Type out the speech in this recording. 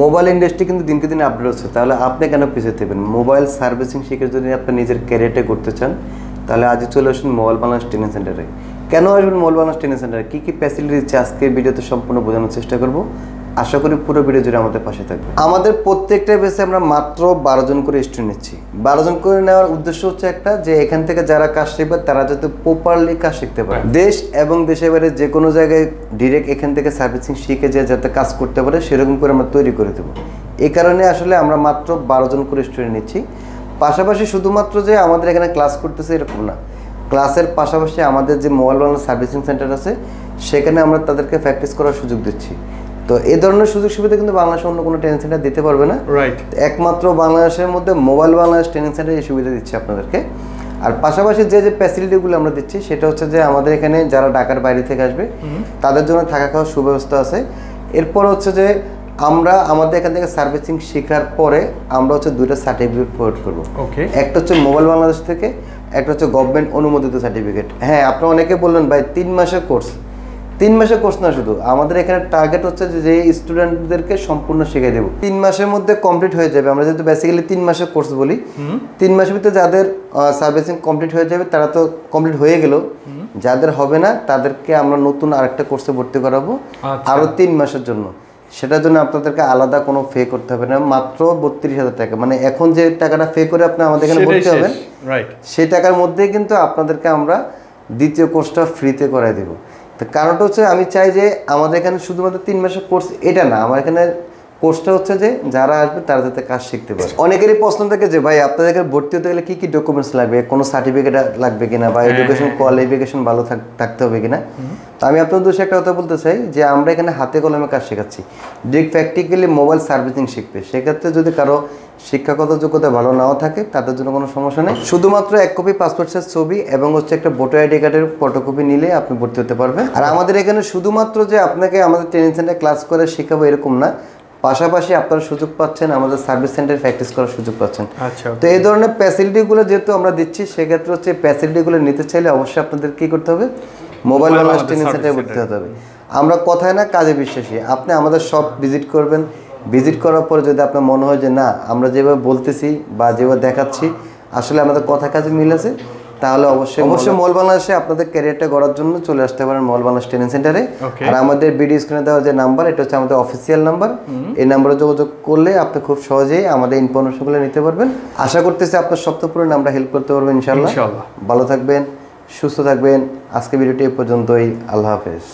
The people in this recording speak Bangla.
মোবাইল ইন্ডাস্ট্রি কিন্তু দিনকে দিন আপডেট হচ্ছে, তাহলে আপনি কেন পিছিয়ে থাকবেন? মোবাইল সার্ভিসিং শিখে যদি আপনি নিজের ক্যারিয়ারটা করতে চান, তাহলে আজই চলে আসুন মোবাইল বাংলাদেশ ট্রেনিং সেন্টারে। কেন আসবেন মোবাইল বাংলাদেশ ট্রেনিং সেন্টারে? কী কী ফ্যাসিলিটি দিচ্ছে আজকে ভিডিওতে সম্পূর্ণ বোঝানোর চেষ্টা করব। আশা করি পুরো ভিডিও জুড়ে আমাদের পাশে থাকবে। আমাদের প্রত্যেকটা বেসে আমরা মাত্র 12 জন করে স্টুডেন্ট নিচ্ছি। 12 জন করে নেওয়ার উদ্দেশ্য হচ্ছে একটা, যে এখান থেকে যারা কাজ শিখবে তারা যাতে প্রপারলি কাজ শিখতে পারে, দেশ এবং দেশের বাইরে যে কোনো জায়গায় ডিরেক্ট এখান থেকে সার্ভিসিং শিখে যে যাতে কাজ করতে পারে সেরকম করে আমরা তৈরি করে দেবো। এই কারণে আসলে আমরা মাত্র 12 জন করে স্টুডেন্ট নিচ্ছি। পাশাপাশি শুধুমাত্র যে আমাদের এখানে ক্লাস করতেছে এরকম না, ক্লাসের পাশাপাশি আমাদের যে মোবাইল বাংলাদেশ সার্ভিসিং সেন্টার আছে সেখানে আমরা তাদেরকে প্র্যাকটিস করার সুযোগ দিচ্ছি। তো এই ধরনের সুযোগ সুবিধা কিন্তু বাংলাদেশে অন্য কোনো ট্রেনিং সেন্টার দিতে পারবে না। রাইট, একমাত্র বাংলাদেশের মধ্যে মোবাইল বাংলাদেশ ট্রেনিং সেন্টার এই সুবিধা দিচ্ছে আপনাদেরকে। আর পাশাপাশি যে ফ্যাসিলিটিগুলো আমরা দিচ্ছি সেটা হচ্ছে যে আমাদের এখানে যারা ঢাকার বাইরে থেকে আসবে তাদের জন্য থাকা খাওয়ার সুব্যবস্থা আছে। এরপর হচ্ছে যে আমরা আমাদের এখান থেকে সার্ভিসিং শেখার পরে আমরা হচ্ছে 2টা সার্টিফিকেট প্রোভাইড করবো। একটা হচ্ছে মোবাইল বাংলাদেশ থেকে, একটা হচ্ছে গভর্নমেন্ট অনুমোদিত সার্টিফিকেট। হ্যাঁ, আপনারা অনেকে বললেন ভাই 3 মাসের কোর্স। 3 মাসের কোর্স না, শুধু আমাদের এখানে টার্গেট হচ্ছে যে স্টুডেন্টদেরকে সম্পূর্ণ শিখিয়ে দেবো। 3 মাসের মধ্যে কমপ্লিট হয়ে যাবে। আমরা যেহেতু বেসিক্যালি 3 মাসের কোর্স বলি, 3 মাসের ভিতরে যাদের সার্ভিসিং কমপ্লিট হয়ে যাবে তারা তো কমপ্লিট হয়ে গেল। যাদের হবে না তাদেরকে আমরা নতুন আরেকটা কোর্সে ভর্তি করাবো আরও 3 মাসের জন্য। সেটার জন্য আপনাদেরকে আলাদা কোনো পে করতে হবে না, মাত্র 32,000 টাকা। মানে এখন যে টাকাটা পে করে আপনি আমাদের এখানে ভর্তি হবেন, সেই টাকার মধ্যেই কিন্তু আপনাদেরকে আমরা দ্বিতীয় কোর্সটা ফ্রিতে করাই দেবো। তো কারণটা হচ্ছে আমি চাই যে আমাদের এখানে শুধুমাত্র 3 মাসের কোর্স এটা না, আমার এখানে কোর্সটা হচ্ছে যে যারা আসবে তারা যাতে কাজ শিখতে পারে। অনেকেরই প্রশ্ন থাকে যে ভাই আপনাদের এখানে ভর্তি হতে গেলে কী কী ডকুমেন্টস লাগবে, কোনো সার্টিফিকেট লাগবে কিনা, বা এডুকেশন কোয়ালিফিকেশন ভালো থাকতে হবে কিনা। তো আমি আপনাদের উদ্দেশ্যে একটা কথা বলতে চাই যে আমরা এখানে হাতে কলমে কাজ শেখাচ্ছি। ডিরেক্ট প্র্যাকটিক্যালি মোবাইল সার্ভিসিং শিখবে, সেক্ষেত্রে যদি কারো শিক্ষাগত যোগ্যতা ভালো নাও থাকে তাদের জন্য কোনো সমস্যা নেই। শুধুমাত্র 1 কপি পাসপোর্ট সাইজ ছবি এবং হচ্ছে একটা ভোটার আইডি কার্ডের ফটোকপি নিলে আপনি ভর্তি হতে পারবেন। আর আমাদের এখানে শুধুমাত্র যে আপনাকে আমাদের ট্রেনিং সেন্টারে ক্লাস করে শেখাবো এরকম না, পাশাপাশি আপনারা সুযোগ পাচ্ছেন আমাদের সার্ভিস সেন্টারে প্র্যাকটিস করার সুযোগ পাচ্ছেন। তো এই ধরনের ফ্যাসিলিটিগুলো যেহেতু আমরা দিচ্ছি, সেক্ষেত্রে হচ্ছে ফ্যাসিলিটিগুলো নিতে চাইলে অবশ্যই আপনাদের কী করতে হবে, মোবাইল বাংলাদেশ ট্রেনিং সেন্টারে ভর্তি হতে হবে। আমরা কথায় না কাজে বিশ্বাসী। আপনি আমাদের সব ভিজিট করবেন, ভিজিট করার পরে যদি আপনার মনে হয় যে না আমরা যেভাবে বলতেছি বা যেভাবে দেখাচ্ছি আসলে আমাদের কথা কাজে মিল আছে, তাহলে অবশ্যই মোবাইল বাংলাদেশে আপনাদের ক্যারিয়ারটা গড়ার জন্য চলে আসতে পারেন মোবাইল বাংলাদেশ ট্রেনিং সেন্টারে। আর আমাদের ভিডিও স্ক্রিনে দেওয়া যে নাম্বার, এটা হচ্ছে আমাদের অফিসিয়াল নাম্বার। এই নাম্বারে যোগাযোগ করলে আপনি খুব সহজেই আমাদের ইনফরমেশনগুলো নিতে পারবেন। আশা করতেছি আপনার সপ্তাহপুরে আমরা হেল্প করতে পারবো ইনশাআল্লাহ। ভালো থাকবেন, সুস্থ থাকবেন। আজকে ভিডিওটি এই পর্যন্তই। আল্লাহ হাফেজ।